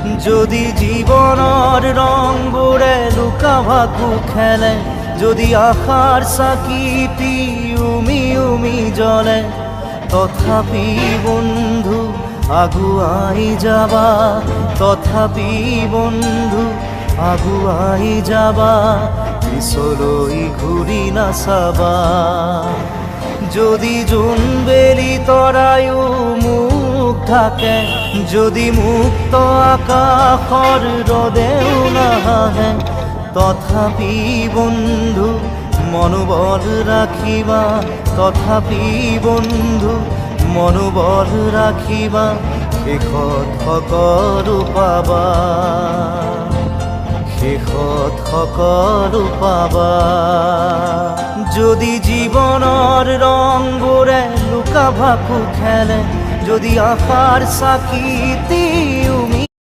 যদি জীবনৰ ৰংবোৰে লুকা ভাকু খেলে, যদি আশাৰ চাকিটি উমি উমি জ্বলে, তথাপি বন্ধু আগুৱাই যাবা, তথাপি বন্ধু আগুৱাই যাবা, পিছলৈ ঘূৰি নাচাবা। যদি জোনবেলি তৰায়ো মুখ ঢাকে, যদি মুক্ত আকাশৰ ৰদেও নাহে, তথাপি বন্ধু মনোবল ৰাখিবা, তথাপি বন্ধু মনোবল ৰাখিবা, শেষত সকলো পাবা, শেষত সকলো পাবা। যদি জীৱনৰ ৰংবোৰে লুকা ভাকু খেলে, যদি আশাৰ চাকি